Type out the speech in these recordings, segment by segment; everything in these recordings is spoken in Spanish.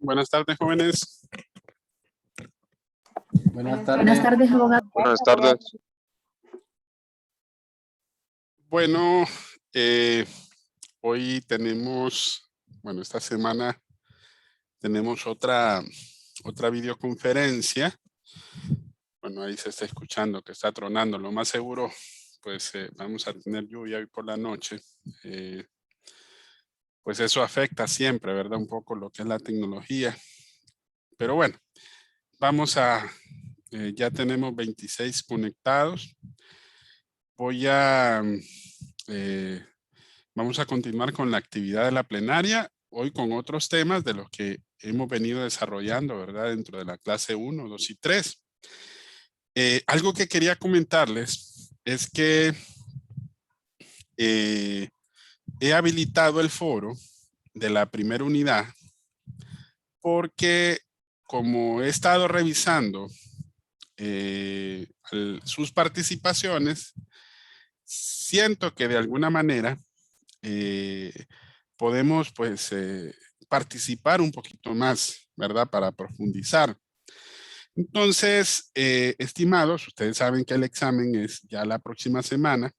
Buenas tardes, jóvenes. Buenas tardes. Buenas tardes, abogado. Buenas tardes. Bueno, hoy tenemos, bueno, esta semana tenemos otra videoconferencia. Bueno, ahí se está escuchando que está tronando. Lo más seguro, pues vamos a tener lluvia hoy por la noche. Pues eso afecta siempre, ¿verdad? Un poco lo que es la tecnología. Pero bueno, vamos a, ya tenemos 26 conectados. Vamos a continuar con la actividad de la plenaria, hoy con otros temas de los que hemos venido desarrollando, ¿verdad? Dentro de la clase 1, 2 y 3. Algo que quería comentarles es que he habilitado el foro de la primera unidad porque como he estado revisando sus participaciones, siento que de alguna manera podemos pues participar un poquito más, ¿verdad? Para profundizar. Entonces, estimados, ustedes saben que el examen es ya la próxima semana.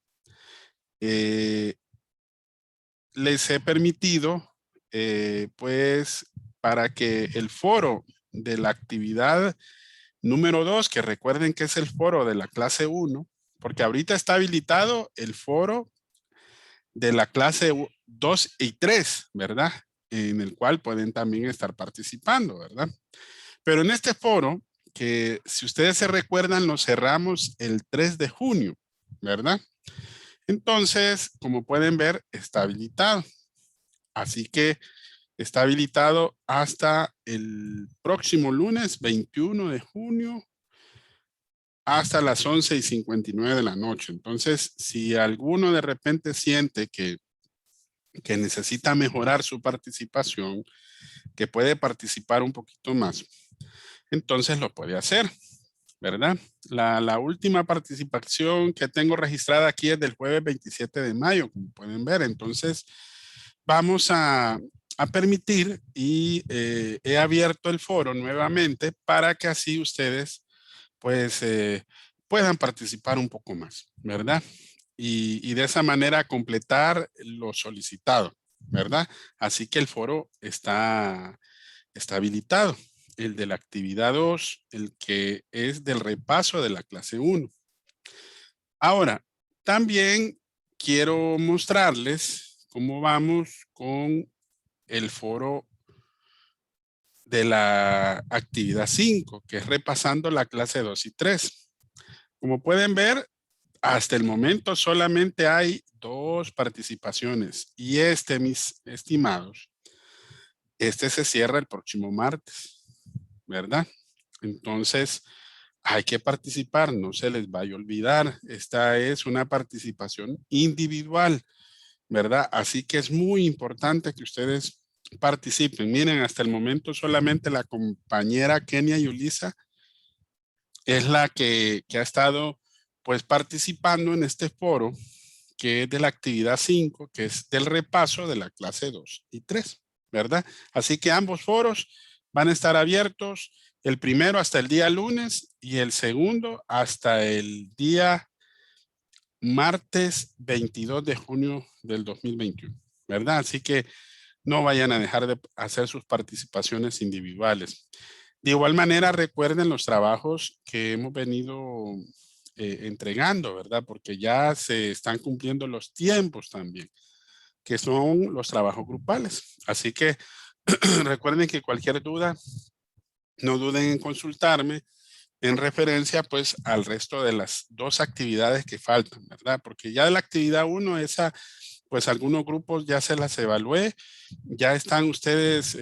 Les he permitido, pues, para que el foro de la actividad número 2, que recuerden que es el foro de la clase 1, porque ahorita está habilitado el foro de la clase 2 y 3, ¿verdad? En el cual pueden también estar participando, ¿verdad? Pero en este foro, que si ustedes se recuerdan, lo cerramos el 3 de junio, ¿verdad? Entonces, como pueden ver, está habilitado. Así que está habilitado hasta el próximo lunes, 21 de junio, hasta las 11:59 de la noche. Entonces, si alguno de repente siente que necesita mejorar su participación, que puede participar un poquito más, entonces lo puede hacer, ¿verdad? La última participación que tengo registrada aquí es del jueves 27 de mayo, como pueden ver. Entonces, vamos a permitir y he abierto el foro nuevamente para que así ustedes pues puedan participar un poco más, ¿verdad? Y de esa manera completar lo solicitado, ¿verdad? Así que el foro está habilitado. El de la actividad 2, el que es del repaso de la clase 1. Ahora, también quiero mostrarles cómo vamos con el foro de la actividad 5, que es repasando la clase 2 y 3. Como pueden ver, hasta el momento solamente hay 2 participaciones y mis estimados, se cierra el próximo martes, ¿verdad? Entonces, hay que participar, no se les vaya a olvidar. Esta es una participación individual, ¿verdad? Así que es muy importante que ustedes participen. Miren, hasta el momento solamente la compañera Kenia Yulisa es la que ha estado pues participando en este foro, que es de la actividad 5, que es del repaso de la clase 2 y 3, ¿verdad? Así que ambos foros van a estar abiertos, el primero hasta el día lunes y el segundo hasta el día martes 22 de junio del 2021, ¿verdad? Así que no vayan a dejar de hacer sus participaciones individuales. De igual manera, recuerden los trabajos que hemos venido entregando, ¿verdad? Porque ya se están cumpliendo los tiempos también, que son los trabajos grupales. Así que recuerden que cualquier duda, no duden en consultarme en referencia pues al resto de las 2 actividades que faltan, ¿verdad? Porque ya de la actividad 1, esa, pues algunos grupos ya se las evalué, ya están ustedes,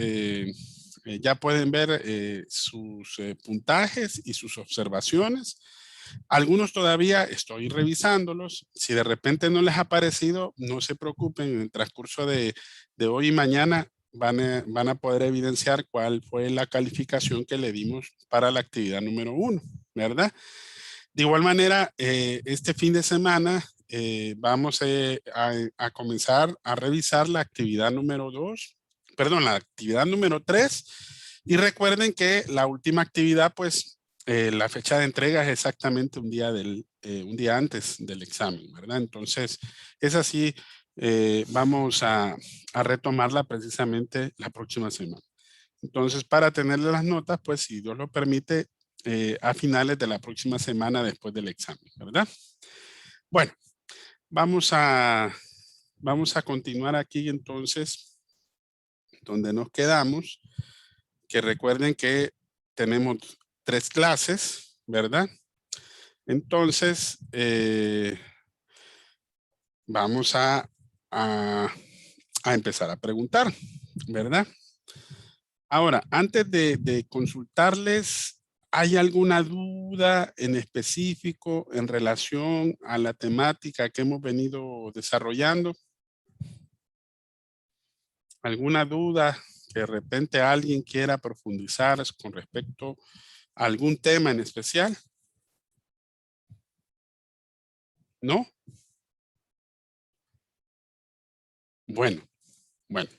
ya pueden ver sus puntajes y sus observaciones. Algunos todavía estoy revisándolos. Si de repente no les ha parecido, no se preocupen. En el transcurso de hoy y mañana van a poder evidenciar cuál fue la calificación que le dimos para la actividad número 1, ¿verdad? De igual manera, este fin de semana vamos a comenzar a revisar la actividad número 2, perdón, la actividad número 3 Y recuerden que la última actividad, pues, la fecha de entrega es exactamente un día antes del examen, ¿verdad? Entonces, es así, vamos a retomarla precisamente la próxima semana. Entonces, para tenerle las notas, pues, si Dios lo permite, a finales de la próxima semana después del examen, ¿verdad? Bueno, vamos a continuar aquí entonces, donde nos quedamos, que recuerden que tenemos 3 clases, ¿verdad? Entonces, vamos a, a empezar a preguntar, ¿verdad? Ahora, antes de consultarles, ¿hay alguna duda en específico en relación a la temática que hemos venido desarrollando? ¿Alguna duda que de repente alguien quiera profundizar con respecto a algún tema en especial? ¿No? Bueno, bueno,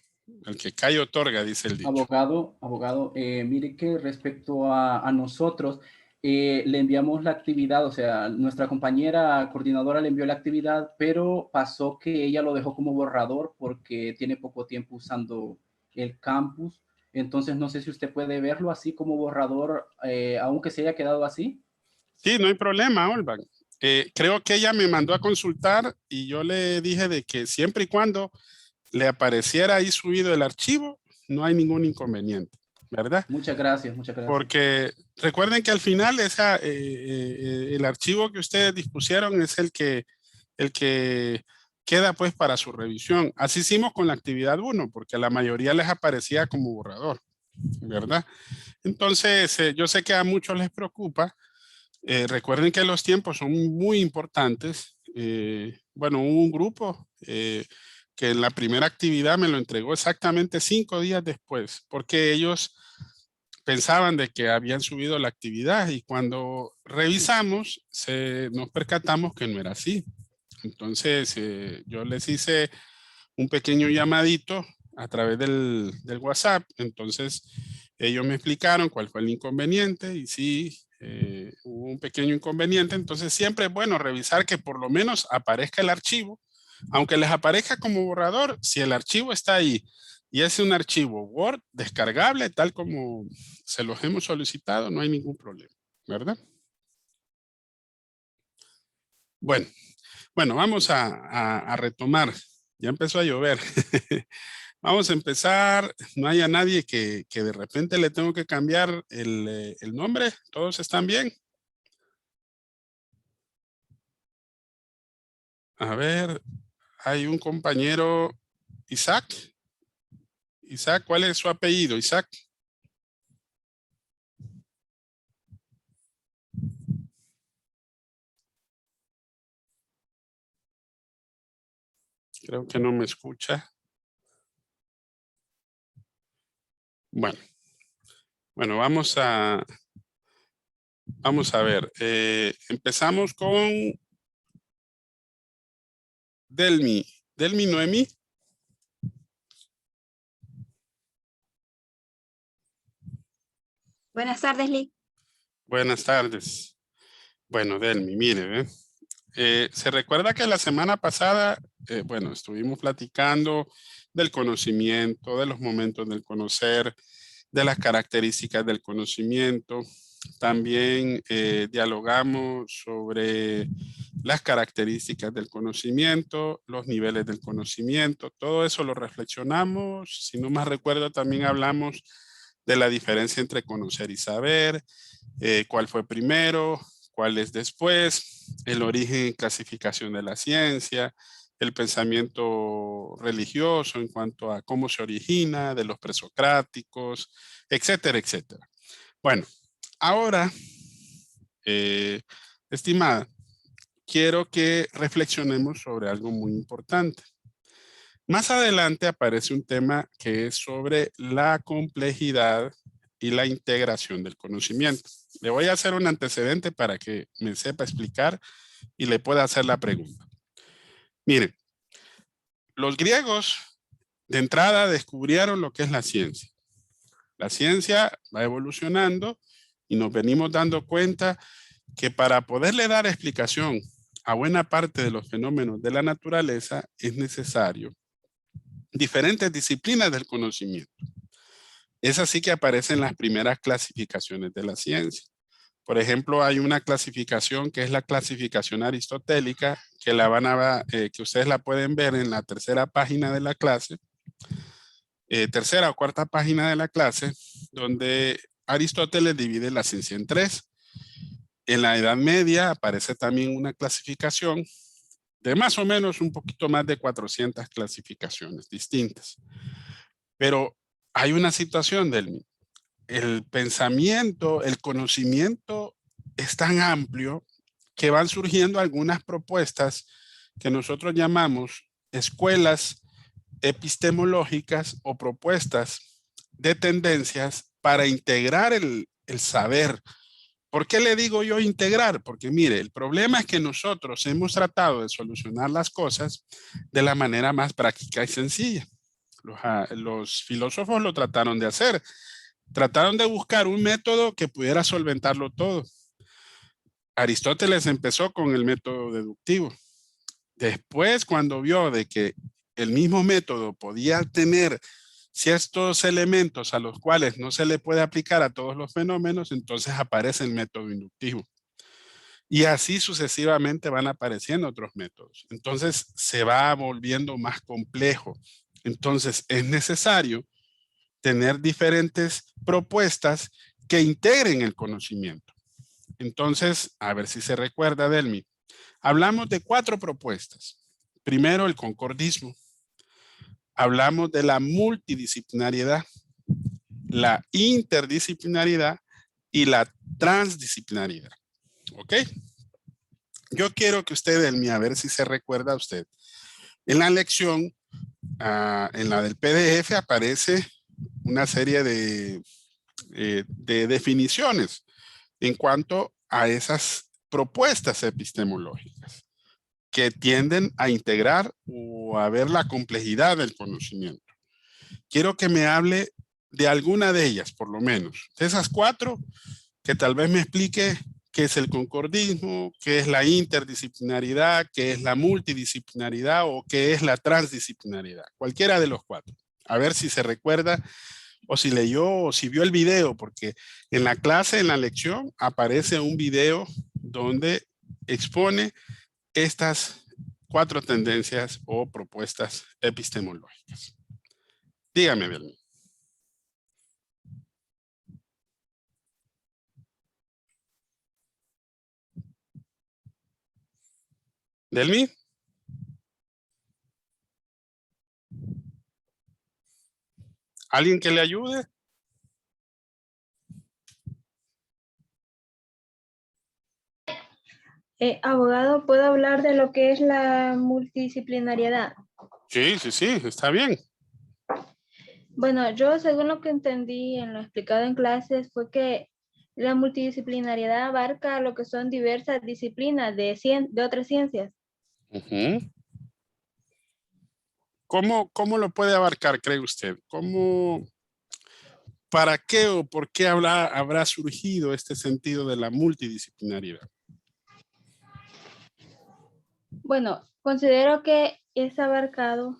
el que cae otorga, dice el dicho. Abogado, mire que respecto a nosotros, le enviamos la actividad, o sea, nuestra compañera coordinadora le envió la actividad, pero pasó que ella lo dejó como borrador porque tiene poco tiempo usando el campus. Entonces, no sé si usted puede verlo así como borrador, aunque se haya quedado así. Sí, no hay problema, Olva. Creo que ella me mandó a consultar y yo le dije de que siempre y cuando le apareciera ahí subido el archivo, no hay ningún inconveniente, ¿verdad? Muchas gracias, muchas gracias. Porque recuerden que al final el archivo que ustedes dispusieron es el que queda pues para su revisión. Así hicimos con la actividad 1, porque a la mayoría les aparecía como borrador, ¿verdad? Entonces, yo sé que a muchos les preocupa. Recuerden que los tiempos son muy importantes. Bueno, hubo un grupo que en la primera actividad me lo entregó exactamente 5 días después, porque ellos pensaban de que habían subido la actividad y cuando revisamos nos percatamos que no era así. Entonces yo les hice un pequeño llamadito a través del WhatsApp. Entonces ellos me explicaron cuál fue el inconveniente y sí, hubo un pequeño inconveniente. Entonces siempre es bueno revisar que por lo menos aparezca el archivo, aunque les aparezca como borrador, si el archivo está ahí y es un archivo Word descargable, tal como se los hemos solicitado, no hay ningún problema, ¿verdad? Bueno, bueno, vamos a retomar. Ya empezó a llover. Vamos a empezar. No haya nadie que de repente le tengo que cambiar el nombre. ¿Todos están bien? A ver, hay un compañero, Isaac. Isaac, ¿cuál es su apellido? Isaac. Creo que no me escucha. Bueno, bueno, vamos a ver. Empezamos con Delmi. Delmi Noemi. Buenas tardes, Lee. Buenas tardes. Bueno, Delmi, mire, se recuerda que la semana pasada, bueno, estuvimos platicando del conocimiento, de los momentos del conocer, de las características del conocimiento. También dialogamos sobre las características del conocimiento, los niveles del conocimiento. Todo eso lo reflexionamos. Si no más recuerdo, también hablamos de la diferencia entre conocer y saber, cuál fue primero, cuál es después, el origen y clasificación de la ciencia, el pensamiento religioso en cuanto a cómo se origina, de los presocráticos, etcétera, etcétera. Bueno, ahora, estimada, quiero que reflexionemos sobre algo muy importante. Más adelante aparece un tema que es sobre la complejidad y la integración del conocimiento. Le voy a hacer un antecedente para que me sepa explicar y le pueda hacer la pregunta. Miren, los griegos de entrada descubrieron lo que es la ciencia. La ciencia va evolucionando y nos venimos dando cuenta que para poderle dar explicación a buena parte de los fenómenos de la naturaleza es necesario diferentes disciplinas del conocimiento. Es así que aparecen las primeras clasificaciones de la ciencia. Por ejemplo, hay una clasificación que es la clasificación aristotélica, que ustedes la pueden ver en la tercera página de la clase, tercera o cuarta página de la clase, donde Aristóteles divide la ciencia en tres. En la Edad Media aparece también una clasificación de más o menos un poquito más de 400 clasificaciones distintas. Pero hay una situación el pensamiento, el conocimiento es tan amplio que van surgiendo algunas propuestas que nosotros llamamos escuelas epistemológicas o propuestas de tendencias para integrar el saber. ¿Por qué le digo yo integrar? Porque mire, el problema es que nosotros hemos tratado de solucionar las cosas de la manera más práctica y sencilla. Los filósofos lo trataron de hacer. Trataron de buscar un método que pudiera solventarlo todo. Aristóteles empezó con el método deductivo. Después, cuando vio de que el mismo método podía tener ciertos elementos a los cuales no se le puede aplicar a todos los fenómenos, entonces aparece el método inductivo. Y así sucesivamente van apareciendo otros métodos. Entonces se va volviendo más complejo. Entonces es necesario tener diferentes propuestas que integren el conocimiento. Entonces, a ver si se recuerda, Delmi. Hablamos de 4 propuestas. Primero, el concordismo. Hablamos de la multidisciplinariedad, la interdisciplinariedad y la transdisciplinariedad. ¿Ok? Yo quiero que usted, Delmi, a ver si se recuerda usted. En la lección, en la del PDF, aparece una serie de definiciones en cuanto a esas propuestas epistemológicas que tienden a integrar o a ver la complejidad del conocimiento. Quiero que me hable de alguna de ellas, por lo menos. De esas 4, que tal vez me explique qué es el concordismo, qué es la interdisciplinaridad, qué es la multidisciplinaridad o qué es la transdisciplinaridad. Cualquiera de los 4. A ver si se recuerda o si leyó o si vio el video, porque en la clase, en la lección, aparece un video donde expone estas 4 tendencias o propuestas epistemológicas. Dígame, Belmí. ¿Delmi? ¿Alguien que le ayude? Abogado, ¿puedo hablar de lo que es la multidisciplinariedad? Sí, está bien. Bueno, yo según lo que entendí en lo explicado en clases fue que la multidisciplinariedad abarca lo que son diversas disciplinas de otras ciencias. Uh-huh. ¿Cómo lo puede abarcar, cree usted? ¿Para qué o por qué habrá surgido este sentido de la multidisciplinaridad? Bueno, considero que es abarcado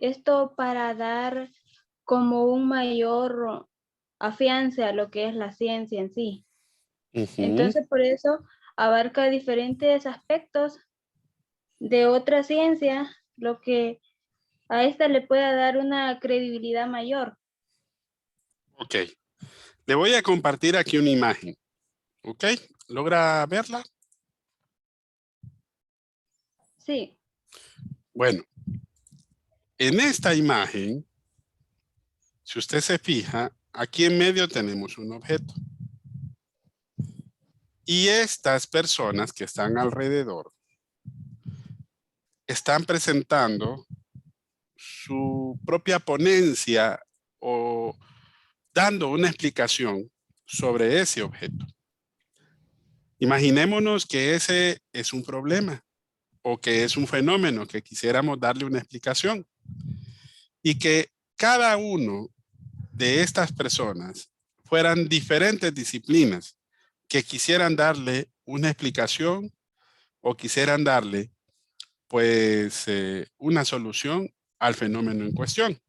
esto para dar como un mayor afianza a lo que es la ciencia en sí. Uh-huh. Entonces, por eso abarca diferentes aspectos de otra ciencia, lo que a esta le pueda dar una credibilidad mayor. Ok. Le voy a compartir aquí una imagen. Ok. ¿Logra verla? Sí. Bueno. En esta imagen, si usted se fija, aquí en medio tenemos un objeto. Y estas personas que están alrededor están presentando su propia ponencia o dando una explicación sobre ese objeto. Imaginémonos que ese es un problema o que es un fenómeno que quisiéramos darle una explicación y que cada uno de estas personas fueran diferentes disciplinas que quisieran darle una explicación o quisieran darle pues una solución al fenómeno en cuestión.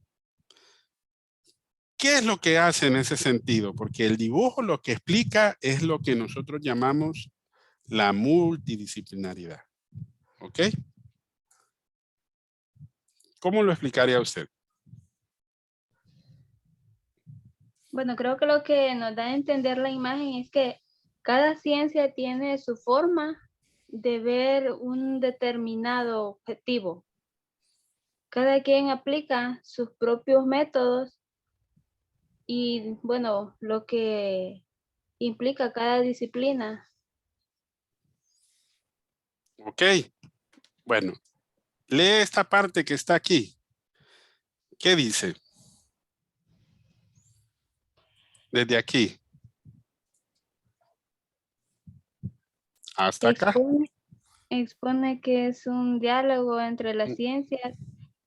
¿Qué es lo que hace en ese sentido? Porque el dibujo lo que explica es lo que nosotros llamamos la multidisciplinaridad. ¿Ok? ¿Cómo lo explicaría usted? Bueno, creo que lo que nos da a entender la imagen es que cada ciencia tiene su forma de ver un determinado objetivo. Cada quien aplica sus propios métodos y, bueno, lo que implica cada disciplina. Ok. Bueno, lee esta parte que está aquí. ¿Qué dice? Desde aquí hasta acá. Expone que es un diálogo entre las ciencias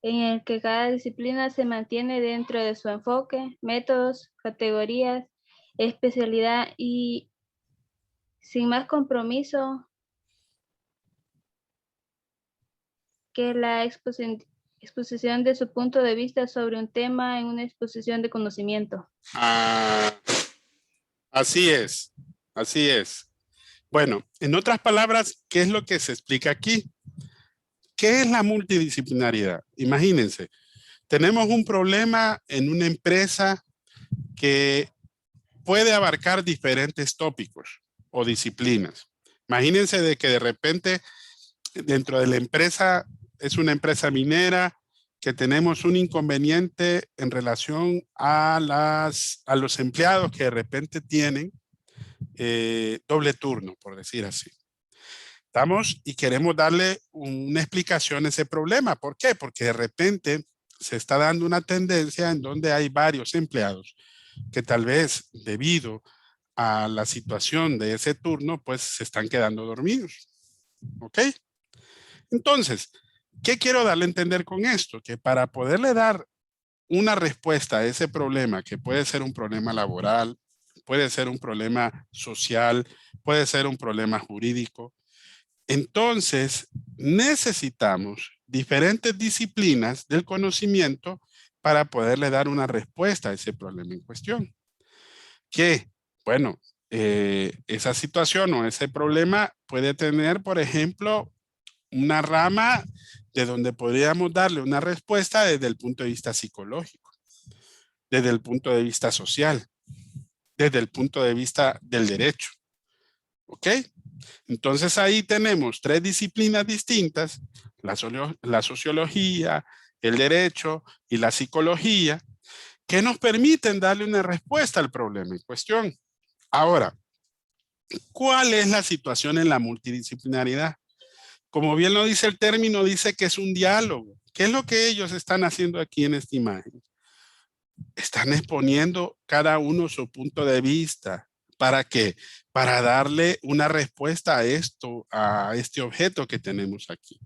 en el que cada disciplina se mantiene dentro de su enfoque, métodos, categorías, especialidad y sin más compromiso que la exposición de su punto de vista sobre un tema en una exposición de conocimiento. Así es, así es. Bueno, en otras palabras, ¿qué es lo que se explica aquí? ¿Qué es la multidisciplinaridad? Imagínense, tenemos un problema en una empresa que puede abarcar diferentes tópicos o disciplinas. Imagínense de que de repente dentro de la empresa es una empresa minera que tenemos un inconveniente en relación a los empleados que de repente tienen doble turno, por decir así. Estamos y queremos darle una explicación a ese problema. ¿Por qué? Porque de repente se está dando una tendencia en donde hay varios empleados que tal vez debido a la situación de ese turno, pues se están quedando dormidos. ¿Ok? Entonces, ¿qué quiero darle a entender con esto? Que para poderle dar una respuesta a ese problema, que puede ser un problema laboral, puede ser un problema social, puede ser un problema jurídico, entonces necesitamos diferentes disciplinas del conocimiento para poderle dar una respuesta a ese problema en cuestión. Que, bueno, esa situación o ese problema puede tener, por ejemplo, una rama de donde podríamos darle una respuesta desde el punto de vista psicológico, desde el punto de vista social, desde el punto de vista del derecho. ¿Ok? Entonces ahí tenemos tres disciplinas distintas, la sociología, el derecho y la psicología, que nos permiten darle una respuesta al problema en cuestión. Ahora, ¿cuál es la situación en la multidisciplinaridad? Como bien lo dice el término, dice que es un diálogo. ¿Qué es lo que ellos están haciendo aquí en esta imagen? Están exponiendo cada uno su punto de vista. ¿Para qué? Para darle una respuesta a esto, a este objeto que tenemos aquí.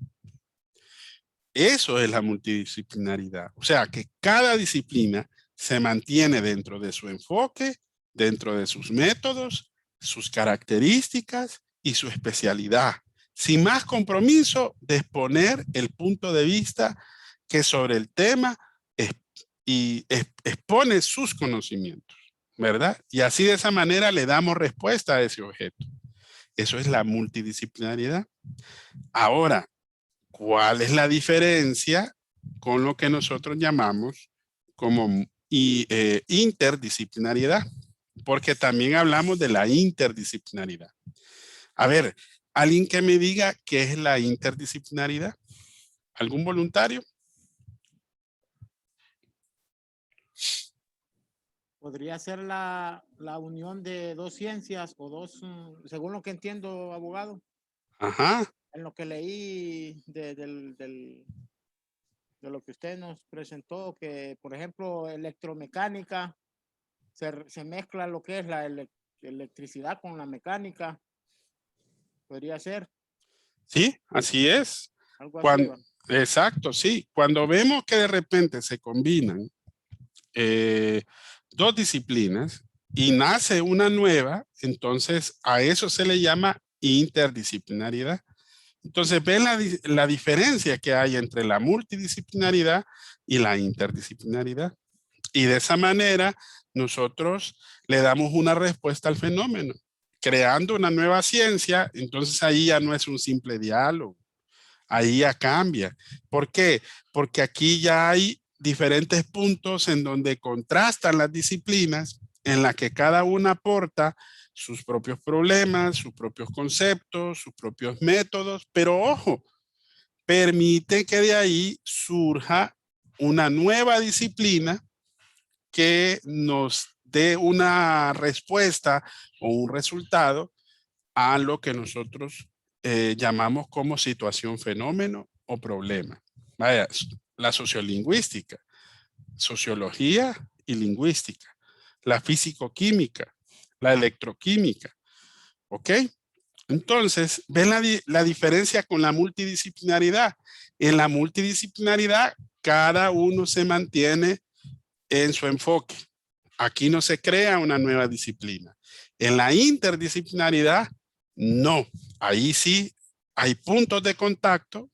Eso es la multidisciplinaridad. O sea, que cada disciplina se mantiene dentro de su enfoque, dentro de sus métodos, sus características y su especialidad, sin más compromiso de exponer el punto de vista que sobre el tema expone sus conocimientos, ¿verdad? Y así de esa manera le damos respuesta a ese objeto. Eso es la multidisciplinariedad. Ahora, ¿cuál es la diferencia con lo que nosotros llamamos como interdisciplinariedad? Porque también hablamos de la interdisciplinaridad. A ver, alguien que me diga qué es la interdisciplinaridad. ¿Algún voluntario? Podría ser la unión de dos ciencias o dos, según lo que entiendo, abogado. Ajá. En lo que leí de lo que usted nos presentó, que por ejemplo electromecánica, se mezcla lo que es la electricidad con la mecánica. Podría ser. Sí, así es. Algo así. Exacto, sí. Cuando vemos que de repente se combinan dos disciplinas y nace una nueva, entonces a eso se le llama interdisciplinaridad. Entonces, ven la diferencia que hay entre la multidisciplinaridad y la interdisciplinaridad. Y de esa manera, nosotros le damos una respuesta al fenómeno, creando una nueva ciencia. Entonces, ahí ya no es un simple diálogo. Ahí ya cambia. ¿Por qué? Porque aquí ya hay diferentes puntos en donde contrastan las disciplinas, en las que cada una aporta sus propios problemas, sus propios conceptos, sus propios métodos, pero ojo, permite que de ahí surja una nueva disciplina que nos dé una respuesta o un resultado a lo que nosotros llamamos como situación, fenómeno o problema. Vaya, la sociolingüística, sociología y lingüística, la físico-química, la electroquímica, ¿ok? Entonces, ven la diferencia con la multidisciplinaridad. En la multidisciplinaridad, cada uno se mantiene en su enfoque. Aquí no se crea una nueva disciplina. En la interdisciplinaridad, no. Ahí sí hay puntos de contacto,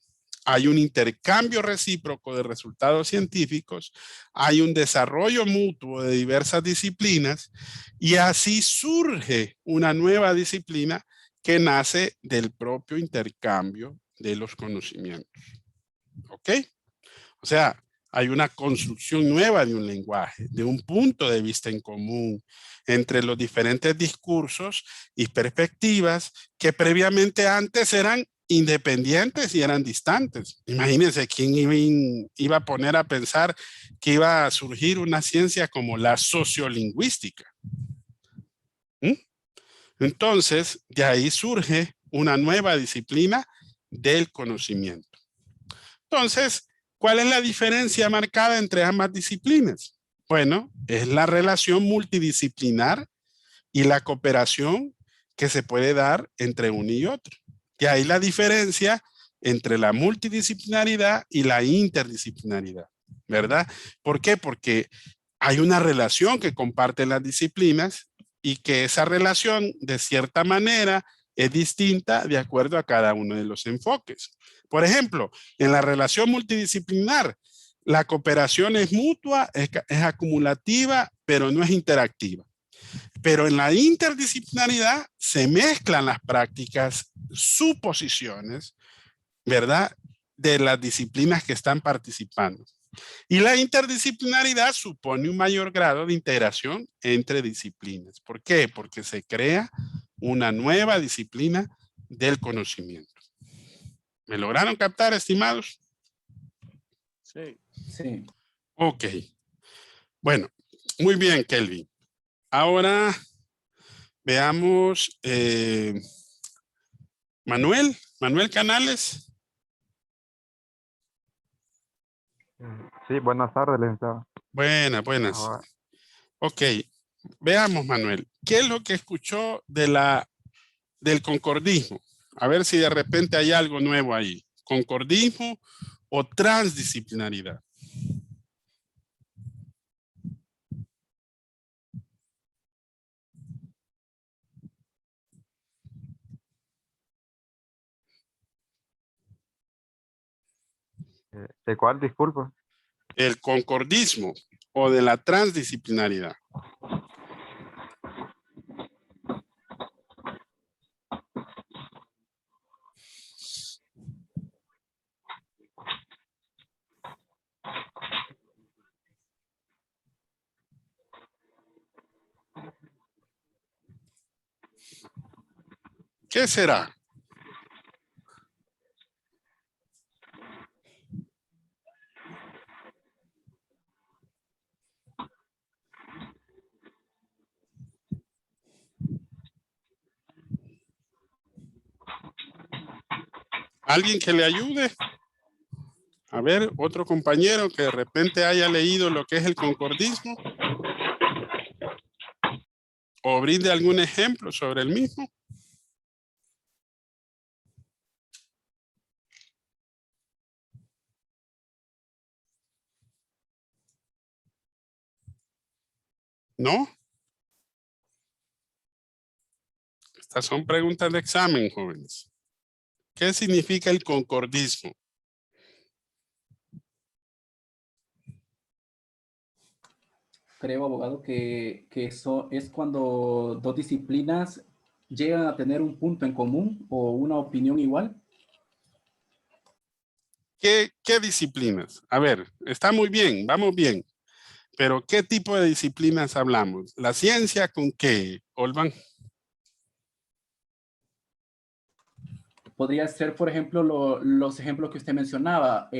hay un intercambio recíproco de resultados científicos, hay un desarrollo mutuo de diversas disciplinas y así surge una nueva disciplina que nace del propio intercambio de los conocimientos. ¿Ok? O sea, hay una construcción nueva de un lenguaje, de un punto de vista en común entre los diferentes discursos y perspectivas que previamente antes eran independientes y eran distantes. Imagínense quién iba a poner a pensar que iba a surgir una ciencia como la sociolingüística. ¿Mm? Entonces, de ahí surge una nueva disciplina del conocimiento. Entonces, ¿cuál es la diferencia marcada entre ambas disciplinas? Bueno, es la relación multidisciplinar y la cooperación que se puede dar entre uno y otro. Y ahí la diferencia entre la multidisciplinaridad y la interdisciplinaridad, ¿verdad? ¿Por qué? Porque hay una relación que comparten las disciplinas y que esa relación, de cierta manera, es distinta de acuerdo a cada uno de los enfoques. Por ejemplo, en la relación multidisciplinar, la cooperación es mutua, es acumulativa, pero no es interactiva. Pero en la interdisciplinaridad se mezclan las prácticas, suposiciones, ¿verdad? De las disciplinas que están participando. Y la interdisciplinaridad supone un mayor grado de integración entre disciplinas. ¿Por qué? Porque se crea una nueva disciplina del conocimiento. ¿Me lograron captar, estimados? Sí. Sí. Ok. Bueno, muy bien, Kelvin. Ahora veamos Manuel Canales. Sí, buenas tardes, licenciado. Buenas. Ahora, Ok, veamos, Manuel. ¿Qué es lo que escuchó del concordismo? A ver si de repente hay algo nuevo ahí. ¿Concordismo o transdisciplinaridad? ¿de cuál, disculpa? ¿El concordismo o de la transdisciplinaridad? ¿Qué será? ¿Alguien que le ayude? A ver, otro compañero que de repente haya leído lo que es el concordismo o brinde algún ejemplo sobre el mismo. ¿No? Estas son preguntas de examen, jóvenes. ¿Qué significa el concordismo? Creo, abogado, que eso es cuando dos disciplinas llegan a tener un punto en común o una opinión igual. ¿Qué disciplinas? A ver, está muy bien, vamos bien. Pero ¿qué tipo de disciplinas hablamos? ¿La ciencia con qué, Olvan? Podría ser, por ejemplo, los ejemplos que usted mencionaba.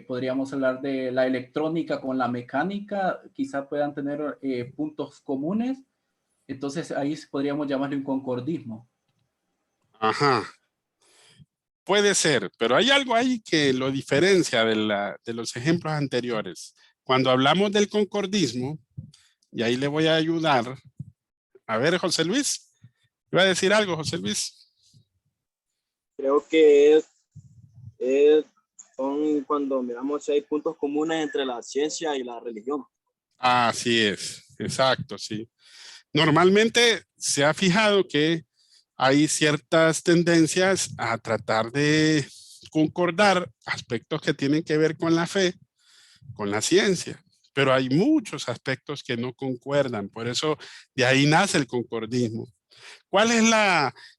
Podríamos hablar de la electrónica con la mecánica. Quizá puedan tener puntos comunes. Entonces ahí podríamos llamarle un concordismo. Ajá. Puede ser, pero hay algo ahí que lo diferencia de los ejemplos anteriores. Cuando hablamos del concordismo, y ahí le voy a ayudar. A ver, José Luis. ¿Iba a decir algo, José Luis? Creo que son cuando miramos si hay puntos comunes entre la ciencia y la religión. Así es, exacto, sí. Normalmente se ha fijado que hay ciertas tendencias a tratar de concordar aspectos que tienen que ver con la fe, con la ciencia, pero hay muchos aspectos que no concuerdan, por eso de ahí nace el concordismo. ¿Cuál es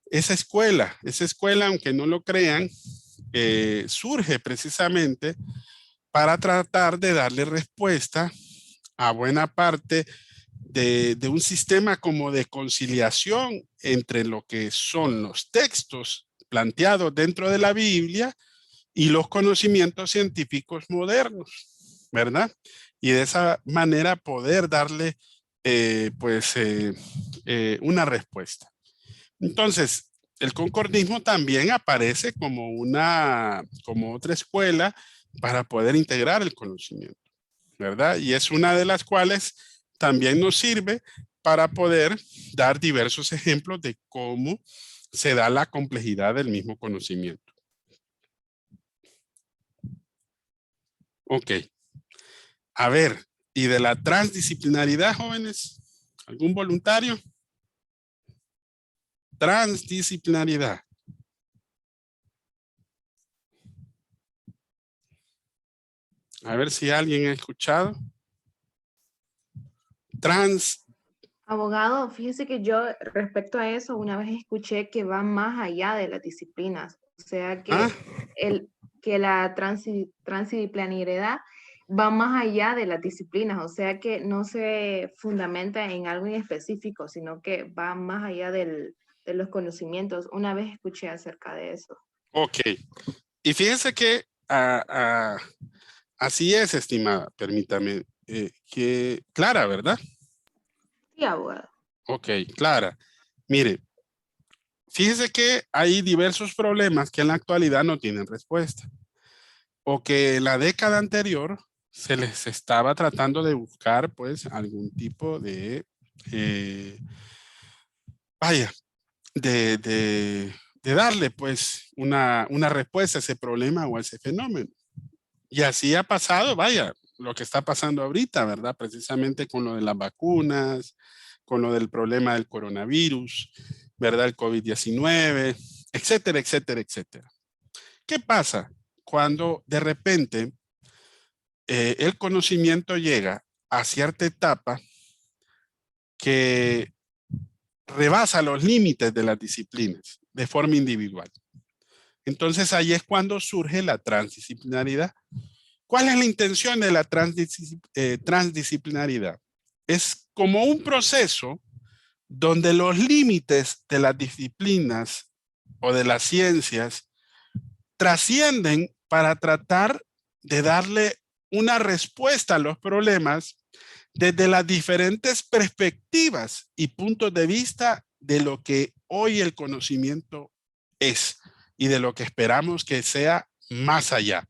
esa escuela? Esa escuela, aunque no lo crean, surge precisamente para tratar de darle respuesta a buena parte de un sistema como de conciliación entre lo que son los textos planteados dentro de la Biblia y los conocimientos científicos modernos, ¿verdad? Y de esa manera poder darle una respuesta. Entonces, el concordismo también aparece como otra escuela para poder integrar el conocimiento, ¿verdad? Y es una de las cuales también nos sirve para poder dar diversos ejemplos de cómo se da la complejidad del mismo conocimiento. Ok. A ver, ¿y de la transdisciplinaridad, jóvenes? ¿Algún voluntario? Transdisciplinaridad. A ver si alguien ha escuchado. Abogado, fíjese que yo respecto a eso una vez escuché que va más allá de las disciplinas, o sea que, que la transdisciplinariedad va más allá de las disciplinas, o sea que no se fundamenta en algo en específico, sino que va más allá de los conocimientos. Una vez escuché acerca de eso. Ok, y fíjense que así es, estimada, permítame, que Clara, ¿verdad? Sí, abogado. Ok, Clara. Mire, fíjese que hay diversos problemas que en la actualidad no tienen respuesta. O que en la década anterior se les estaba tratando de buscar pues algún tipo de, de darle pues una respuesta a ese problema o a ese fenómeno. Y así ha pasado, vaya, lo que está pasando ahorita, ¿verdad? Precisamente con lo de las vacunas, con lo del problema del coronavirus, ¿verdad? El COVID-19, etcétera, etcétera, etcétera. ¿Qué pasa cuando de repente el conocimiento llega a cierta etapa que rebasa los límites de las disciplinas de forma individual? Entonces ahí es cuando surge la transdisciplinaridad. ¿Cuál es la intención de la transdisciplinaridad? Es como un proceso donde los límites de las disciplinas o de las ciencias trascienden para tratar de darle una respuesta a los problemas desde las diferentes perspectivas y puntos de vista de lo que hoy el conocimiento es y de lo que esperamos que sea más allá.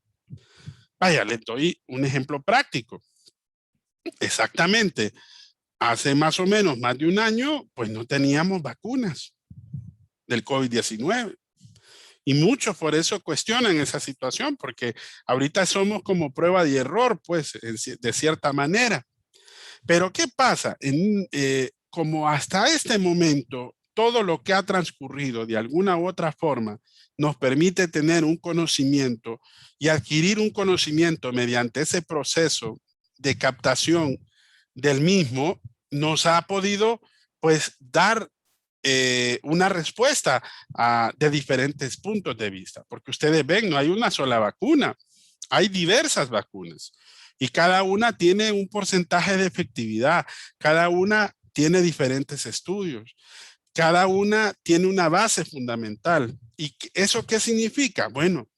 Vaya, les doy un ejemplo práctico. Exactamente. Hace más o menos más de un año, pues no teníamos vacunas del COVID-19. Y muchos por eso cuestionan esa situación, porque ahorita somos como prueba de error, pues, de cierta manera. Pero ¿qué pasa? Como hasta este momento, todo lo que ha transcurrido de alguna u otra forma nos permite tener un conocimiento y adquirir un conocimiento mediante ese proceso de captación del mismo, nos ha podido pues dar una respuesta de diferentes puntos de vista, porque ustedes ven, no hay una sola vacuna, hay diversas vacunas y cada una tiene un porcentaje de efectividad, cada una tiene diferentes estudios, cada una tiene una base fundamental. ¿Y eso qué significa? Bueno,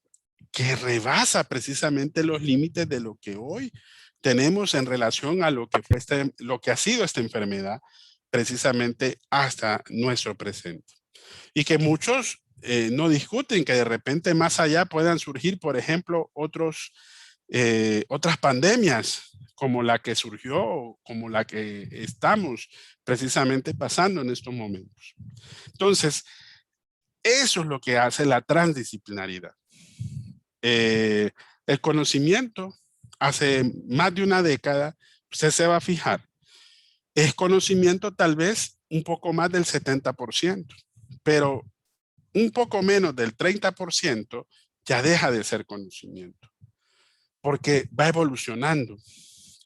que rebasa precisamente los límites de lo que hoy tenemos en relación a lo que fue lo que ha sido esta enfermedad precisamente hasta nuestro presente. Y que muchos no discuten que de repente más allá puedan surgir, por ejemplo, otras pandemias como la que surgió, como la que estamos precisamente pasando en estos momentos. Entonces, eso es lo que hace la transdisciplinaridad. El conocimiento, hace más de una década, usted se va a fijar, es conocimiento tal vez un poco más del 70%, pero un poco menos del 30% ya deja de ser conocimiento, porque va evolucionando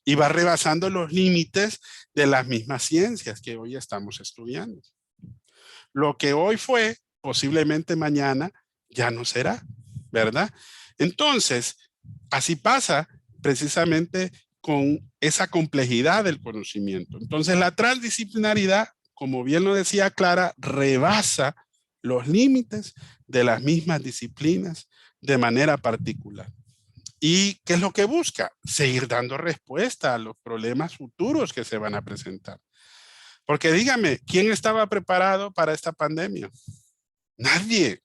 y va rebasando los límites de las mismas ciencias que hoy estamos estudiando. Lo que hoy fue, posiblemente mañana ya no será, ¿verdad? Entonces, así pasa precisamente con esa complejidad del conocimiento. Entonces, la transdisciplinaridad, como bien lo decía Clara, rebasa los límites de las mismas disciplinas de manera particular. ¿Y qué es lo que busca? Seguir dando respuesta a los problemas futuros que se van a presentar. Porque dígame, ¿quién estaba preparado para esta pandemia? Nadie.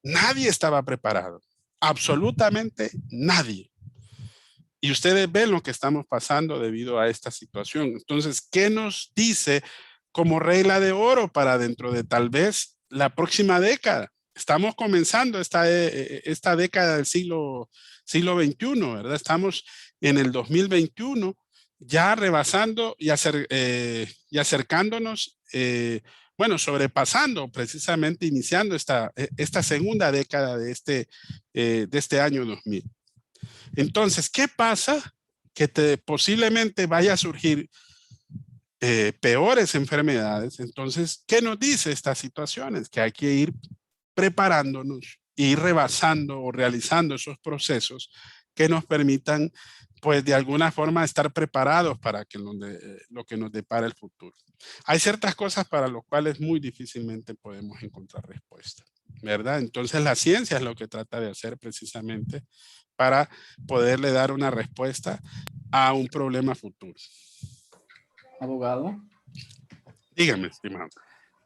Nadie estaba preparado. Absolutamente nadie. Y ustedes ven lo que estamos pasando debido a esta situación. Entonces, ¿qué nos dice como regla de oro para dentro de tal vez la próxima década? Estamos comenzando esta década del siglo XXI, ¿verdad? Estamos en el 2021, ya rebasando y acercándonos, bueno, sobrepasando precisamente, iniciando esta segunda década de este año 2000. Entonces, ¿qué pasa? Que posiblemente vaya a surgir peores enfermedades. Entonces, ¿qué nos dice estas situaciones? Que hay que ir preparándonos, ir rebasando o realizando esos procesos que nos permitan, pues de alguna forma, estar preparados para que lo que nos depara el futuro. Hay ciertas cosas para las cuales muy difícilmente podemos encontrar respuesta, ¿verdad? Entonces, la ciencia es lo que trata de hacer precisamente para poderle dar una respuesta a un problema futuro. Abogado. Dígame, estimado.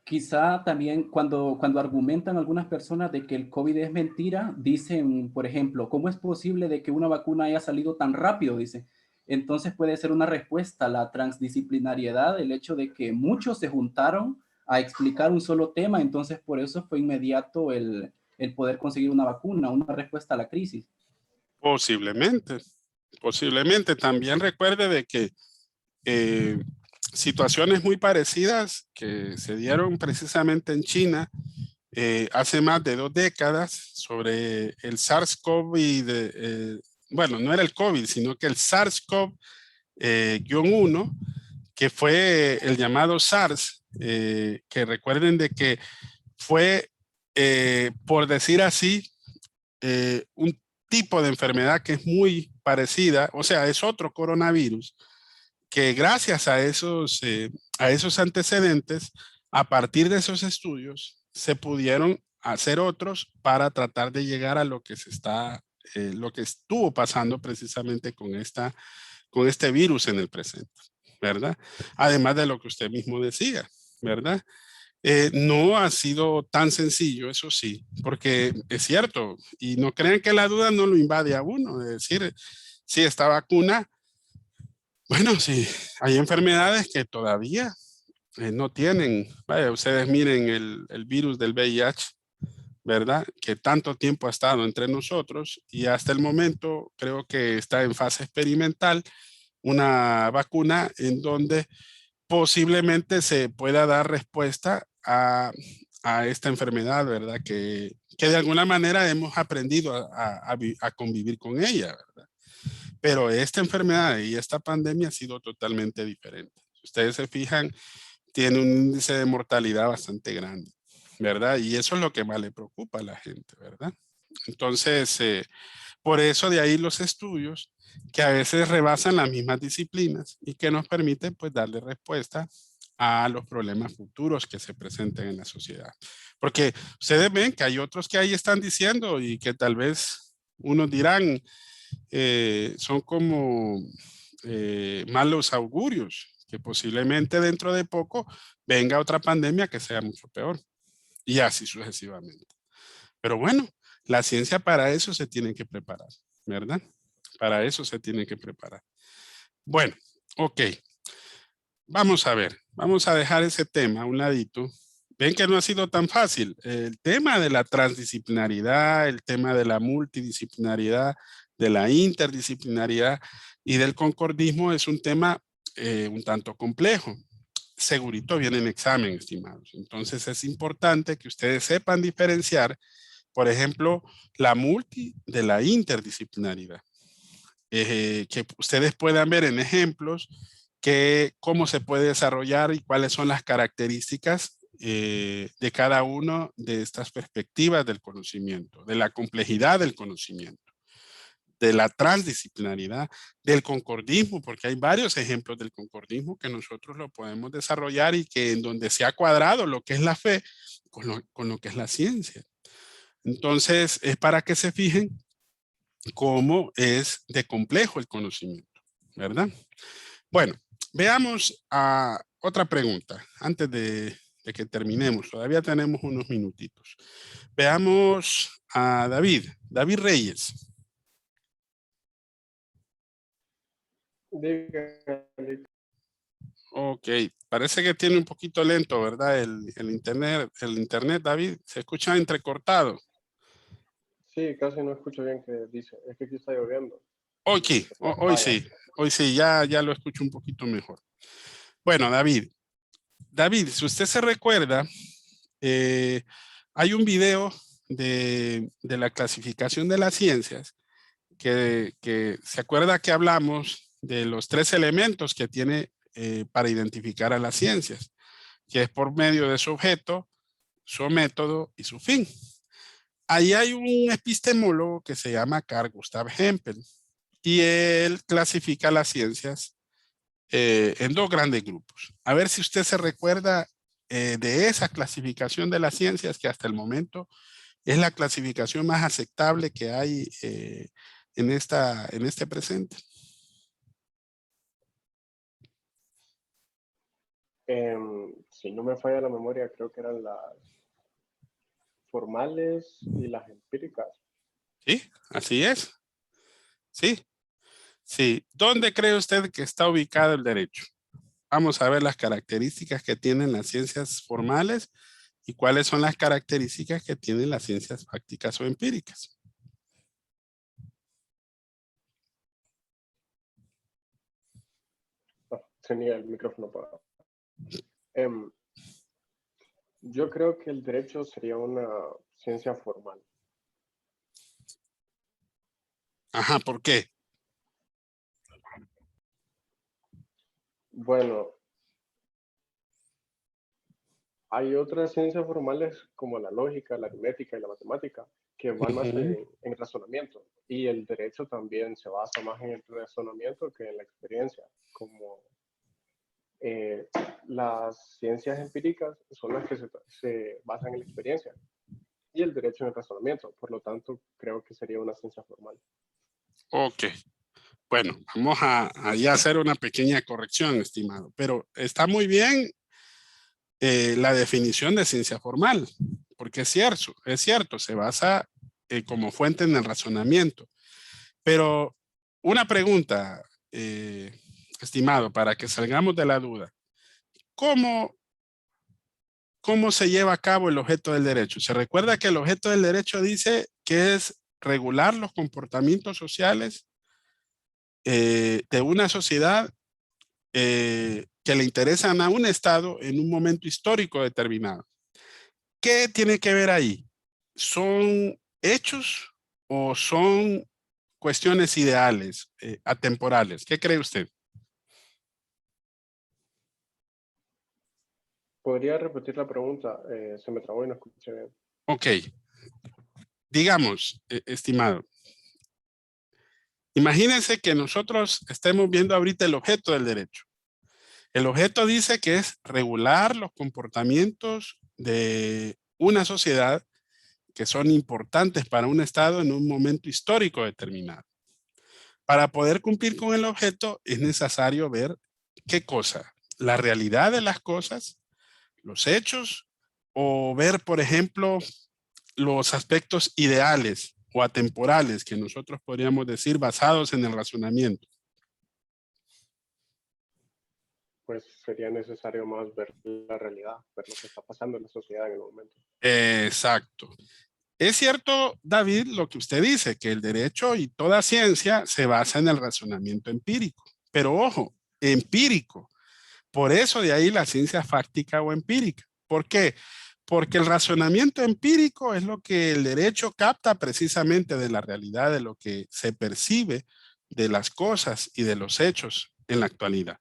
Quizá también cuando argumentan algunas personas de que el COVID es mentira, dicen, por ejemplo, ¿cómo es posible de que una vacuna haya salido tan rápido? Dice. Entonces puede ser una respuesta a la transdisciplinariedad, el hecho de que muchos se juntaron a explicar un solo tema, entonces por eso fue inmediato el poder conseguir una vacuna, una respuesta a la crisis. Posiblemente. También recuerde de que situaciones muy parecidas que se dieron precisamente en China hace más de 2 décadas sobre el SARS-CoV, bueno, no era el COVID, sino que el SARS-CoV-1, que fue el llamado SARS, que recuerden de que fue, por decir así, un tipo de enfermedad que es muy parecida, o sea, es otro coronavirus, que gracias a esos antecedentes, a partir de esos estudios, se pudieron hacer otros para tratar de llegar a lo que lo que estuvo pasando precisamente con este virus en el presente, ¿verdad? Además de lo que usted mismo decía, ¿verdad? No ha sido tan sencillo, eso sí, porque es cierto, y no crean que la duda no lo invade a uno, es decir, si esta vacuna, bueno, sí, hay enfermedades que todavía no tienen, vaya, ustedes miren el virus del VIH, ¿verdad? Que tanto tiempo ha estado entre nosotros y hasta el momento creo que está en fase experimental, una vacuna en donde posiblemente se pueda dar respuesta a esta enfermedad, ¿verdad? Que de alguna manera hemos aprendido a convivir con ella, ¿verdad? Pero esta enfermedad y esta pandemia ha sido totalmente diferente. Si ustedes se fijan, tiene un índice de mortalidad bastante grande, ¿verdad? Y eso es lo que más le preocupa a la gente, ¿verdad? Entonces, por eso de ahí los estudios que a veces rebasan las mismas disciplinas y que nos permiten pues darle respuesta a los problemas futuros que se presenten en la sociedad. Porque ustedes ven que hay otros que ahí están diciendo y que tal vez unos dirán son como malos augurios, que posiblemente dentro de poco venga otra pandemia que sea mucho peor y así sucesivamente. Pero bueno, la ciencia para eso se tiene que preparar, ¿verdad? Para eso se tiene que preparar. Bueno, ok. Vamos a ver, vamos a dejar ese tema a un ladito. Ven que no ha sido tan fácil. El tema de la transdisciplinaridad, el tema de la multidisciplinaridad, de la interdisciplinaridad y del concordismo es un tema un tanto complejo. Segurito viene en examen, estimados. Entonces es importante que ustedes sepan diferenciar, por ejemplo, la multi de la interdisciplinaridad. Que ustedes puedan ver en ejemplos cómo se puede desarrollar y cuáles son las características de cada una de estas perspectivas del conocimiento, de la complejidad del conocimiento, de la transdisciplinaridad, del concordismo, porque hay varios ejemplos del concordismo que nosotros lo podemos desarrollar y que en donde se ha cuadrado lo que es la fe con lo que es la ciencia. Entonces, es para que se fijen cómo es de complejo el conocimiento, ¿verdad? Bueno, veamos a otra pregunta antes de que terminemos. Todavía tenemos unos minutitos. Veamos a David Reyes. Ok, parece que tiene un poquito lento, ¿verdad? El internet, David, se escucha entrecortado. Sí, casi no escucho bien qué dice. Es que aquí está lloviendo. Ok, hoy sí, ya lo escucho un poquito mejor. Bueno, David, si usted se recuerda, hay un video de la clasificación de las ciencias que se acuerda que hablamos de los 3 elementos que tiene para identificar a las ciencias, que es por medio de su objeto, su método y su fin. Ahí hay un epistemólogo que se llama Carl Gustav Hempel y él clasifica las ciencias en 2 grandes grupos. A ver si usted se recuerda de esa clasificación de las ciencias que hasta el momento es la clasificación más aceptable que hay en este presente. Si no me falla la memoria, creo que eran las formales y las empíricas. Sí, así es. Sí. ¿Dónde cree usted que está ubicado el derecho? Vamos a ver las características que tienen las ciencias formales y cuáles son las características que tienen las ciencias prácticas o empíricas. Tenía el micrófono apagado. Yo creo que el derecho sería una ciencia formal. Ajá, ¿por qué? Bueno, hay otras ciencias formales como la lógica, la aritmética y la matemática que van más en razonamiento, y el derecho también se basa más en el razonamiento que en la experiencia, como las ciencias empíricas son las que se basan en la experiencia y el derecho en el razonamiento. Por lo tanto, creo que sería una ciencia formal. Ok. Bueno, vamos a ya hacer una pequeña corrección, estimado. Pero está muy bien la definición de ciencia formal, porque es cierto, se basa como fuente en el razonamiento. Pero una pregunta, estimado, para que salgamos de la duda. ¿Cómo se lleva a cabo el objeto del derecho? Se recuerda que el objeto del derecho dice que es regular los comportamientos sociales de una sociedad que le interesan a un Estado en un momento histórico determinado. ¿Qué tiene que ver ahí? ¿Son hechos o son cuestiones ideales, atemporales? ¿Qué cree usted? ¿Podría repetir la pregunta? Se me trabó y no escuché bien. Ok. Digamos, estimado, imagínense que nosotros estemos viendo ahorita el objeto del derecho. El objeto dice que es regular los comportamientos de una sociedad que son importantes para un Estado en un momento histórico determinado. Para poder cumplir con el objeto es necesario ver qué cosa, la realidad de las cosas, los hechos, o ver, por ejemplo, los aspectos ideales o atemporales que nosotros podríamos decir basados en el razonamiento. Pues sería necesario más ver la realidad, ver lo que está pasando en la sociedad en el momento. Exacto. Es cierto, David, lo que usted dice, que el derecho y toda ciencia se basa en el razonamiento empírico. Pero ojo, empírico. Por eso de ahí la ciencia fáctica o empírica. ¿Por qué? Porque el razonamiento empírico es lo que el derecho capta precisamente de la realidad, de lo que se percibe de las cosas y de los hechos en la actualidad.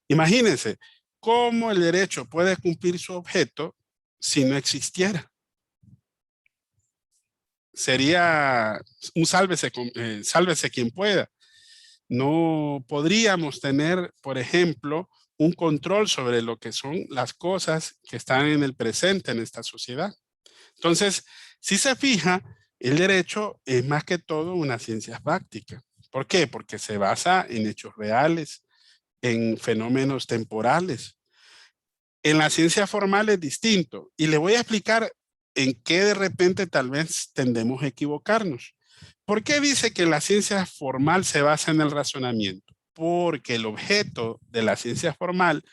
Imagínense cómo el derecho puede cumplir su objeto si no existiera. Sería un sálvese quien pueda. No podríamos tener, por ejemplo, un control sobre lo que son las cosas que están en el presente en esta sociedad. Entonces, si se fija, el derecho es más que todo una ciencia fáctica. ¿Por qué? Porque se basa en hechos reales, en fenómenos temporales. En la ciencia formal es distinto. Y le voy a explicar en qué de repente tal vez tendemos a equivocarnos. ¿Por qué dice que la ciencia formal se basa en el razonamiento? Porque el objeto de la ciencia formal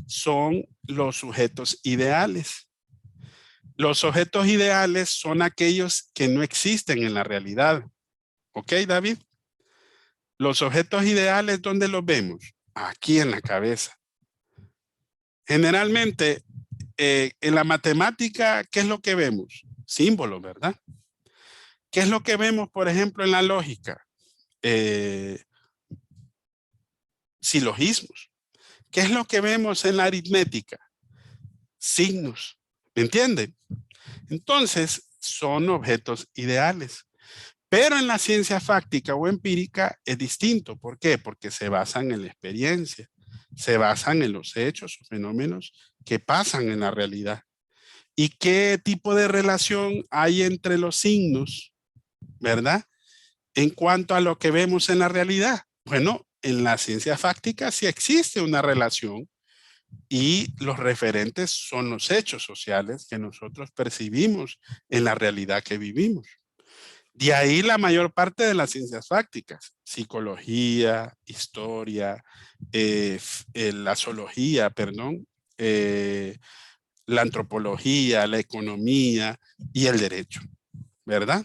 son los sujetos ideales. Los sujetos ideales son aquellos que no existen en la realidad. ¿Ok, David? Los objetos ideales, ¿dónde los vemos? Aquí en la cabeza. Generalmente, en la matemática, ¿qué es lo que vemos? Símbolos, ¿verdad? ¿Qué es lo que vemos, por ejemplo, en la lógica? Silogismos. ¿Qué es lo que vemos en la aritmética? Signos. ¿Me entienden? Entonces, son objetos ideales. Pero en la ciencia fáctica o empírica es distinto. ¿Por qué? Porque se basan en la experiencia. Se basan en los hechos o fenómenos que pasan en la realidad. ¿Y qué tipo de relación hay entre los signos, verdad? En cuanto a lo que vemos en la realidad. Bueno, en la ciencia fáctica sí existe una relación y los referentes son los hechos sociales que nosotros percibimos en la realidad que vivimos. De ahí la mayor parte de las ciencias fácticas, psicología, historia, la zoología, perdón, la antropología, la economía y el derecho, ¿verdad?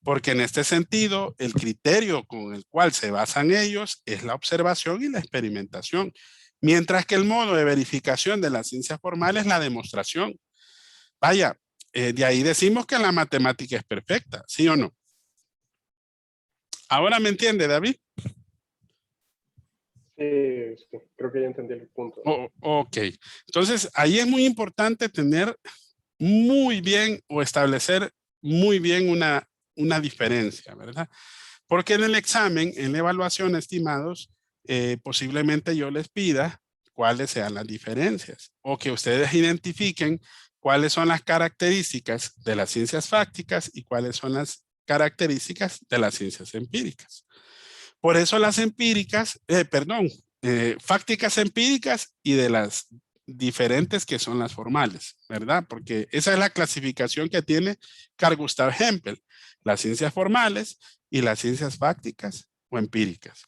Porque en este sentido, el criterio con el cual se basan ellos es la observación y la experimentación, mientras que el modo de verificación de la ciencia formal es la demostración. Vaya, de ahí decimos que la matemática es perfecta, ¿sí o no? ¿Ahora me entiende, David? Sí, sí, creo que ya entendí el punto. Ok, entonces ahí es muy importante tener muy bien o establecer muy bien una diferencia, ¿verdad? Porque en el examen, en la evaluación, estimados, posiblemente yo les pida cuáles sean las diferencias o que ustedes identifiquen cuáles son las características de las ciencias fácticas y cuáles son las características de las ciencias empíricas. Por eso las empíricas, fácticas empíricas y de las diferentes que son las formales, ¿verdad? Porque esa es la clasificación que tiene Carl Gustav Hempel, las ciencias formales y las ciencias fácticas o empíricas.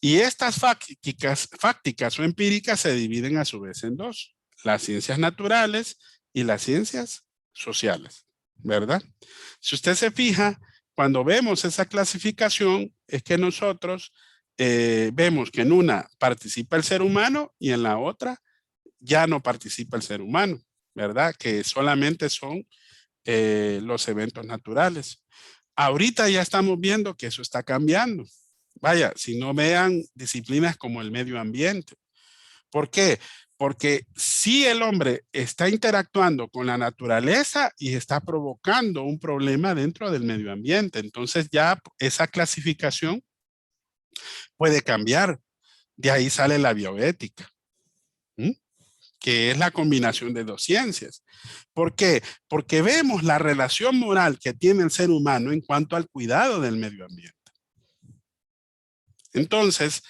Y estas fácticas o empíricas se dividen a su vez en dos, las ciencias naturales y las ciencias sociales, ¿verdad? Si usted se fija, cuando vemos esa clasificación, es que nosotros vemos que en una participa el ser humano y en la otra ya no participa el ser humano, ¿verdad? Que solamente son los eventos naturales. Ahorita ya estamos viendo que eso está cambiando. Vaya, si no vean disciplinas como el medio ambiente. ¿Por qué? Porque si el hombre está interactuando con la naturaleza y está provocando un problema dentro del medio ambiente, entonces ya esa clasificación puede cambiar. De ahí sale la bioética, ¿m? Que es la combinación de dos ciencias. ¿Por qué? Porque vemos la relación moral que tiene el ser humano en cuanto al cuidado del medio ambiente. Entonces,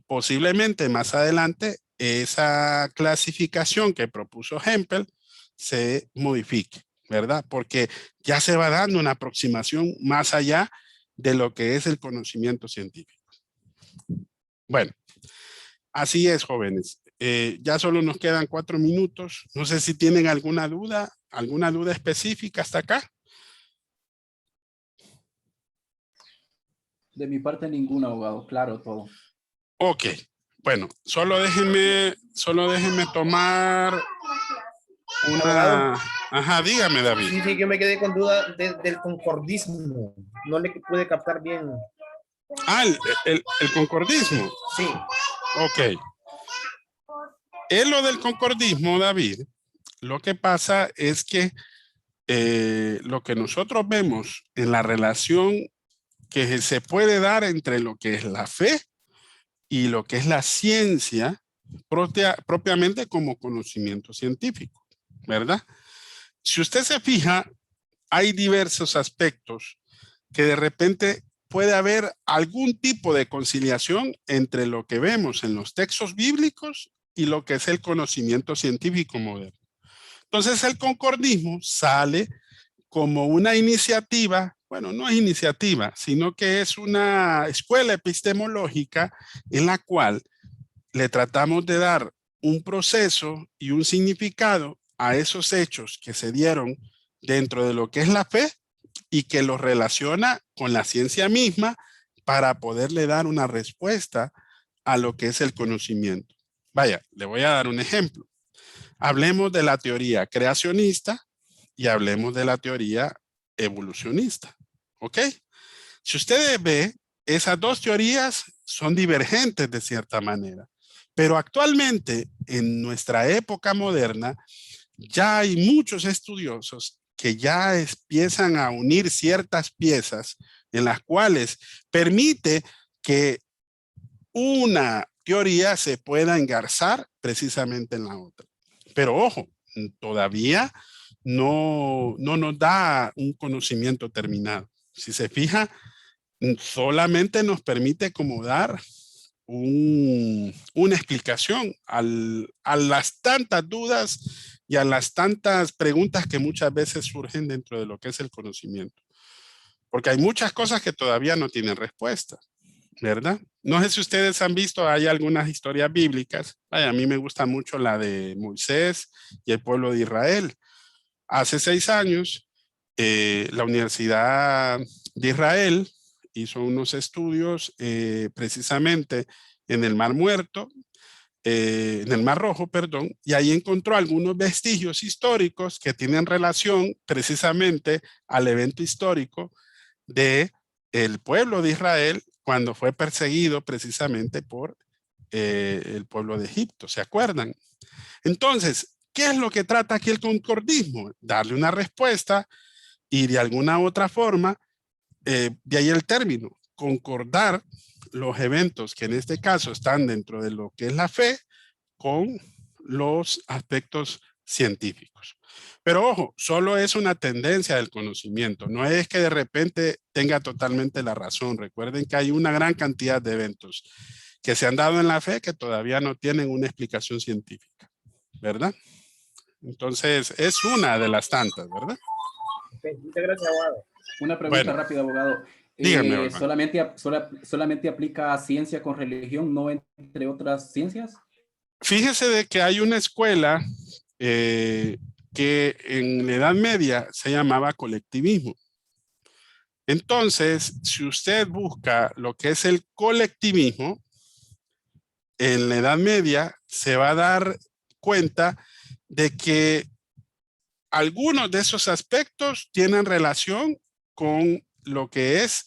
posiblemente más adelante, esa clasificación que propuso Hempel se modifique, ¿verdad? Porque ya se va dando una aproximación más allá de lo que es el conocimiento científico. Bueno, así es, jóvenes. Ya solo nos quedan 4 minutos. No sé si tienen alguna duda específica hasta acá. De mi parte, ningún abogado, claro, todo. Ok, bueno, solo déjenme tomar Abogado. una... Ajá, dígame, David. Sí, sí, yo me quedé con duda del concordismo. No le pude captar bien. Ah, el concordismo. Sí. Ok. En lo del concordismo, David, lo que pasa es que lo que nosotros vemos en la relación que se puede dar entre lo que es la fe y lo que es la ciencia propiamente como conocimiento científico, ¿verdad? Si usted se fija, hay diversos aspectos que de repente puede haber algún tipo de conciliación entre lo que vemos en los textos bíblicos y lo que es el conocimiento científico moderno. Entonces el concordismo sale como una iniciativa, bueno, no es iniciativa, sino que es una escuela epistemológica en la cual le tratamos de dar un proceso y un significado a esos hechos que se dieron dentro de lo que es la fe y que los relaciona con la ciencia misma para poderle dar una respuesta a lo que es el conocimiento. Vaya, le voy a dar un ejemplo. Hablemos de la teoría creacionista y hablemos de la teoría evolucionista. ¿Ok? Si ustedes ven, esas dos teorías son divergentes de cierta manera. Pero actualmente, en nuestra época moderna, ya hay muchos estudiosos que ya empiezan a unir ciertas piezas en las cuales permite que una teoría se pueda engarzar precisamente en la otra. Pero ojo, todavía no nos da un conocimiento terminado. Si se fija, solamente nos permite como dar una explicación a las tantas dudas y a las tantas preguntas que muchas veces surgen dentro de lo que es el conocimiento. Porque hay muchas cosas que todavía no tienen respuesta, ¿verdad? No sé si ustedes han visto, hay algunas historias bíblicas. A mí me gusta mucho la de Moisés y el pueblo de Israel. Hace 6 años, la Universidad de Israel hizo unos estudios precisamente en el Mar Muerto, en el Mar Rojo, perdón, y ahí encontró algunos vestigios históricos que tienen relación precisamente al evento histórico de el pueblo de Israel cuando fue perseguido precisamente por el pueblo de Egipto, ¿se acuerdan? Entonces, ¿qué es lo que trata aquí el concordismo? Darle una respuesta y de alguna otra forma, de ahí el término, concordar los eventos que en este caso están dentro de lo que es la fe con los aspectos científicos. Pero ojo, solo es una tendencia del conocimiento, no es que de repente tenga totalmente la razón. Recuerden que hay una gran cantidad de eventos que se han dado en la fe que todavía no tienen una explicación científica, ¿verdad? Entonces, es una de las tantas, ¿verdad? Okay, muchas gracias, abogado. Una pregunta rápida, abogado. Dígame, ¿Solamente aplica ciencia con religión, no entre otras ciencias? Fíjese de que hay una escuela que en la Edad Media se llamaba colectivismo. Entonces, si usted busca lo que es el colectivismo, en la Edad Media se va a dar cuenta de que algunos de esos aspectos tienen relación con lo que es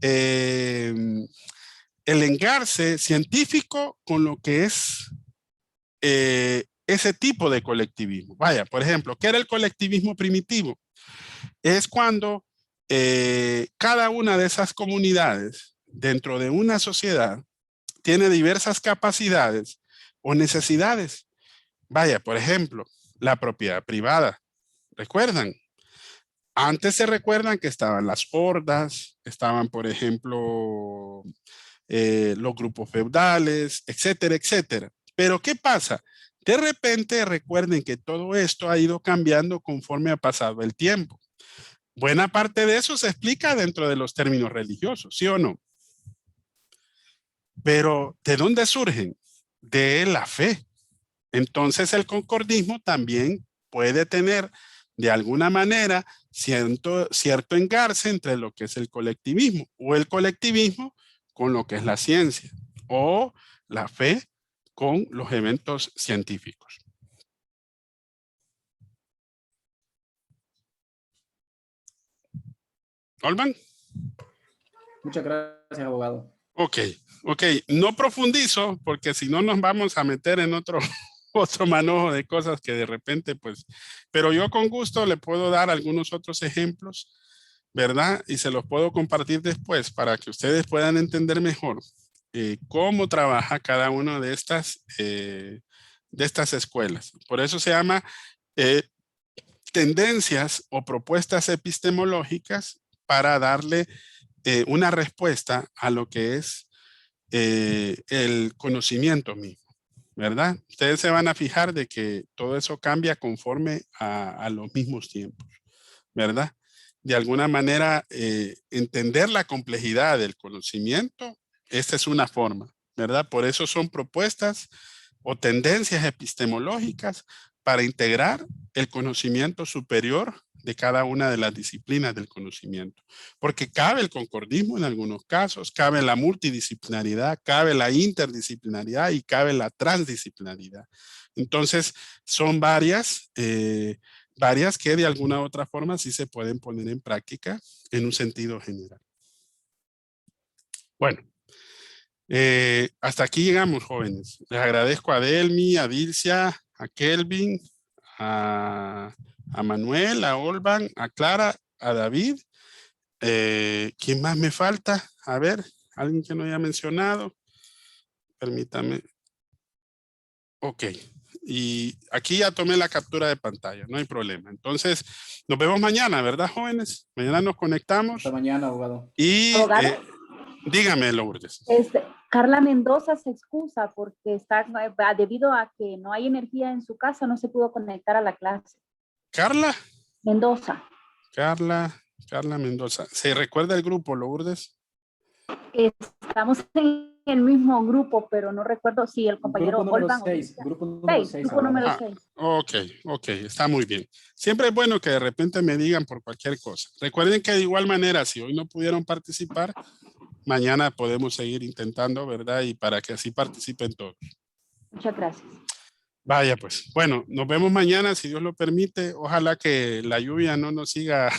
el engarce científico con lo que es ese tipo de colectivismo. Vaya, por ejemplo, ¿qué era el colectivismo primitivo? Es cuando cada una de esas comunidades dentro de una sociedad tiene diversas capacidades o necesidades. Vaya, por ejemplo, la propiedad privada. ¿Recuerdan? Antes se recuerdan que estaban las hordas, estaban, por ejemplo, los grupos feudales, etcétera, etcétera. Pero ¿qué pasa? De repente recuerden que todo esto ha ido cambiando conforme ha pasado el tiempo. Buena parte de eso se explica dentro de los términos religiosos, ¿sí o no? Pero ¿de dónde surgen? De la fe. Entonces el concordismo también puede tener de alguna manera cierto engarce entre lo que es el colectivismo o el colectivismo con lo que es la ciencia o la fe con los eventos científicos. ¿Olvan? Muchas gracias, abogado. Ok. No profundizo porque si no nos vamos a meter en otro manojo de cosas que de repente pues, pero yo con gusto le puedo dar algunos otros ejemplos, ¿verdad? Y se los puedo compartir después para que ustedes puedan entender mejor cómo trabaja cada una de estas escuelas. Por eso se llama tendencias o propuestas epistemológicas para darle una respuesta a lo que es el conocimiento mismo, ¿verdad? Ustedes se van a fijar de que todo eso cambia conforme a los mismos tiempos, ¿verdad? De alguna manera, entender la complejidad del conocimiento, esta es una forma, ¿verdad? Por eso son propuestas o tendencias epistemológicas para integrar el conocimiento superior de cada una de las disciplinas del conocimiento. Porque cabe el concordismo en algunos casos, cabe la multidisciplinaridad, cabe la interdisciplinaridad y cabe la transdisciplinaridad. Entonces, son varias que de alguna u otra forma sí se pueden poner en práctica en un sentido general. Bueno, hasta aquí llegamos, jóvenes. Les agradezco a Delmi, a Dilcia, a Kelvin, a Manuel, a Olvan, a Clara, a David. ¿Quién más me falta? A ver, alguien que no haya mencionado. Permítame. Ok. Y aquí ya tomé la captura de pantalla, no hay problema. Entonces, nos vemos mañana, ¿verdad, jóvenes? Mañana nos conectamos. Hasta mañana, abogado. Y ¿Abogado? dígame, Lourdes. Carla Mendoza se excusa porque debido a que no hay energía en su casa, no se pudo conectar a la clase. ¿Carla? Mendoza. Carla Mendoza. ¿Se recuerda el grupo, Lourdes? Estamos en el mismo grupo, pero no recuerdo si el compañero Grupo número Olvan 6. Grupo número 6. Grupo número 6. Ok, está muy bien. Siempre es bueno que de repente me digan por cualquier cosa. Recuerden que de igual manera, si hoy no pudieron participar, mañana podemos seguir intentando, ¿verdad? Y para que así participen todos. Muchas gracias. Vaya pues, bueno, nos vemos mañana si Dios lo permite. Ojalá que la lluvia no nos siga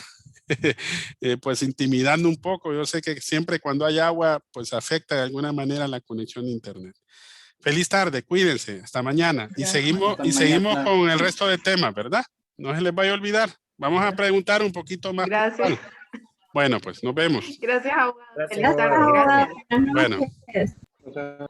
pues intimidando un poco. Yo sé que siempre cuando hay agua pues afecta de alguna manera la conexión de internet. Feliz tarde, cuídense, hasta mañana. Y seguimos con el resto de temas, ¿verdad? No se les vaya a olvidar. Vamos a preguntar un poquito más. Gracias. Bueno, pues nos vemos. Gracias, abogado. Gracias, Feliz tarde. abogado. Gracias. Bueno. O sea,